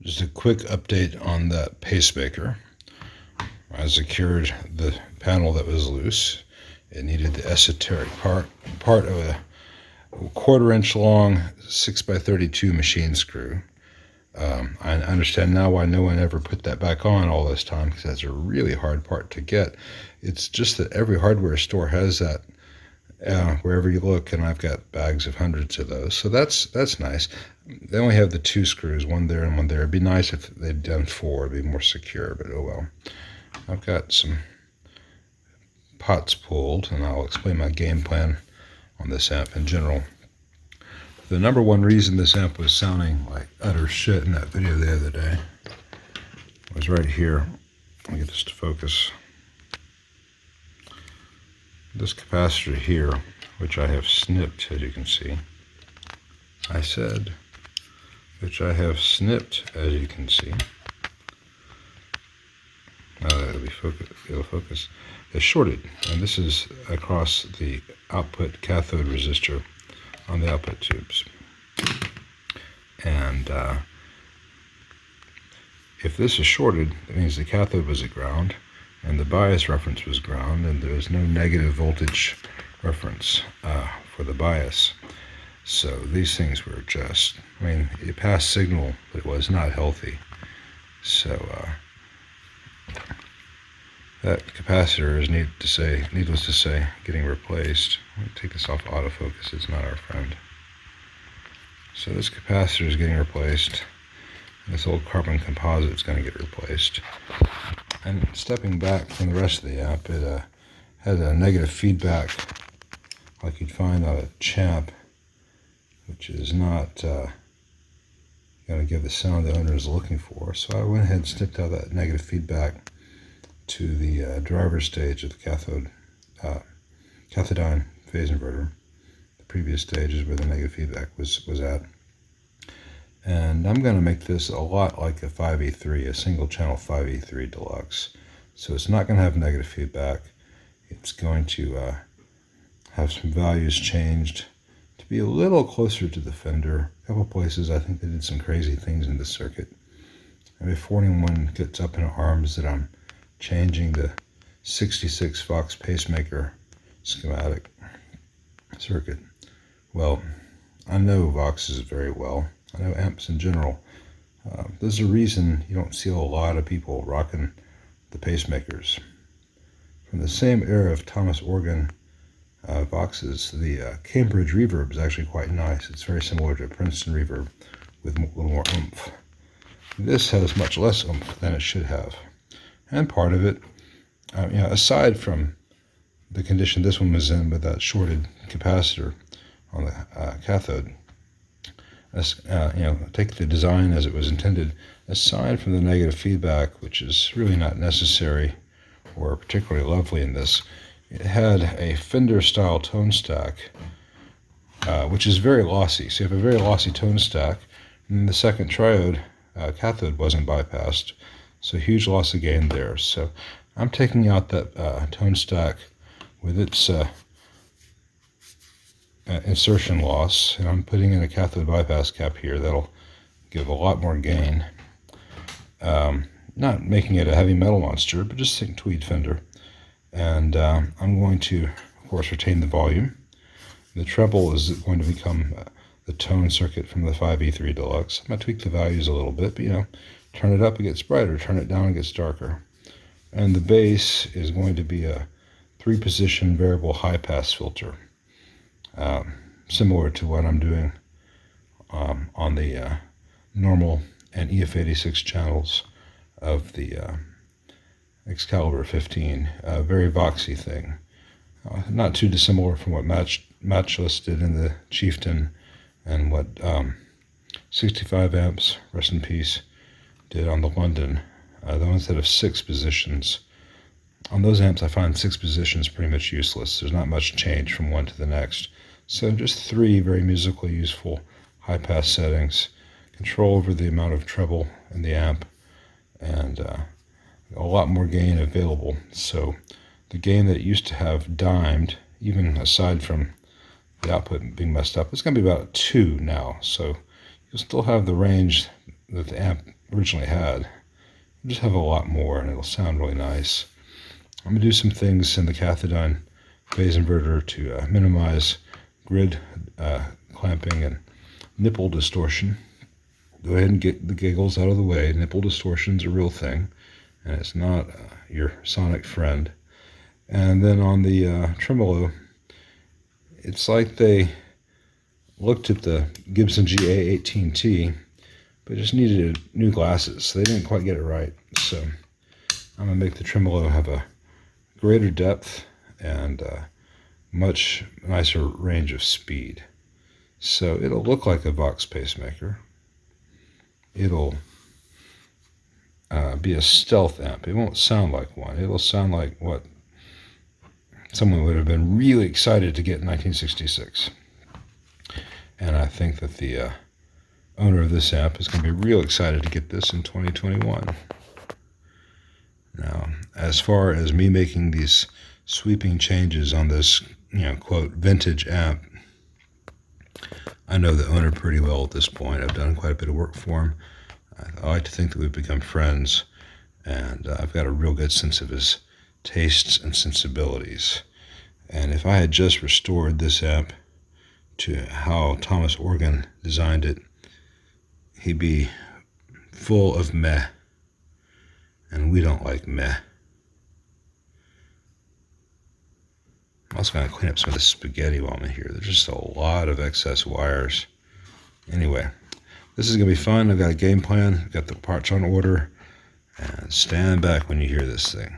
Just a quick update on that Pacemaker. I secured the panel that was loose. It needed the esoteric part of a 1/4 inch long 6x32 machine screw. I understand now why no one ever put that back on all this time, because that's a really hard part to get. It's just that every hardware store has that wherever you look, and I've got bags of hundreds of those. So that's nice. They only have the 2 screws, one there and one there. It'd be nice if they'd done 4, it'd be more secure, but oh well. I've got some pots pulled, and I'll explain my game plan on this amp in general. The number one reason this amp was sounding like utter shit in that video the other day was right here. Let me get this to focus. This capacitor here, which I have snipped, as you can see. I said, which I have snipped, as you can see. It'll focus. It's shorted, and this is across the output cathode resistor on the output tubes. And if this is shorted, that means the cathode was at ground, and the bias reference was ground, and there was no negative voltage reference for the bias. So these things were just, it passed signal, but it was not healthy. So that capacitor is, needless to say, getting replaced. Let me take this off autofocus, it's not our friend. So this capacitor is getting replaced. This old carbon composite is going to get replaced. And stepping back from the rest of the amp, it had a negative feedback like you'd find on a Champ, which is not going to give the sound the owner is looking for. So I went ahead and snipped out that negative feedback to the driver stage of the cathodine phase inverter. The previous stage is where the negative feedback was at. And I'm going to make this a lot like a 5E3, a single channel 5E3 Deluxe. So it's not going to have negative feedback. It's going to have some values changed to be a little closer to the Fender. A couple places I think they did some crazy things in the circuit. And before anyone gets up in arms that I'm changing the 66 Vox Pacemaker schematic circuit. Well, I know Voxes very well. I know amps in general. There's a reason you don't see a lot of people rocking the Pacemakers. From the same era of Thomas Organ Voxes, the Cambridge reverb is actually quite nice. It's very similar to a Princeton reverb with a little more oomph. This has much less oomph than it should have. And part of it, aside from the condition this one was in with that shorted capacitor on the cathode, take the design as it was intended, aside from the negative feedback, which is really not necessary or particularly lovely in this, it had a Fender-style tone stack, which is very lossy. So you have a very lossy tone stack, and the second triode cathode wasn't bypassed. So huge loss of gain there. So I'm taking out that tone stack with its insertion loss, and I'm putting in a cathode bypass cap here that'll give a lot more gain. Not making it a heavy metal monster, but just think tweed Fender. And I'm going to, of course, retain the volume. The treble is going to become the tone circuit from the 5E3 Deluxe. I'm going to tweak the values a little bit, but turn it up, it gets brighter. Turn it down, it gets darker. And the bass is going to be a 3-position variable high-pass filter, similar to what I'm doing on the normal and EF86 channels of the Excalibur 15. A very Voxy thing. Not too dissimilar from what Matchless did in the Chieftain, and what 65 amps, rest in peace, did on the London, the ones that have 6 positions. On those amps, I find 6 positions pretty much useless. There's not much change from one to the next. So just 3 very musically useful high-pass settings, control over the amount of treble in the amp, and a lot more gain available. So the gain that it used to have dimed, even aside from the output being messed up, it's going to be about 2 now. So you'll still have the range that the amp originally had. You'll just have a lot more, and it'll sound really nice. I'm going to do some things in the cathodione phase inverter to minimize grid clamping and nipple distortion. Go ahead and get the giggles out of the way. Nipple distortion's a real thing, and it's not your sonic friend. And then on the tremolo, it's like they looked at the Gibson GA18T, but just needed new glasses. So they didn't quite get it right. So I'm going to make the tremolo have a greater depth and much nicer range of speed. So it'll look like a Vox pacemaker. It'll be a stealth amp. It won't sound like one. It'll sound like what someone would have been really excited to get in 1966. And I think that the owner of this amp is going to be real excited to get this in 2021. Now, as far as me making these sweeping changes on this, quote, vintage amp, I know the owner pretty well at this point. I've done quite a bit of work for him. I like to think that we've become friends, and I've got a real good sense of his tastes and sensibilities. And if I had just restored this amp to how Thomas Organ designed it, he'd be full of meh, and we don't like meh. I'm also going to clean up some of the spaghetti while I'm in here. There's just a lot of excess wires. Anyway, this is going to be fun. I've got a game plan. I've got the parts on order. And stand back when you hear this thing.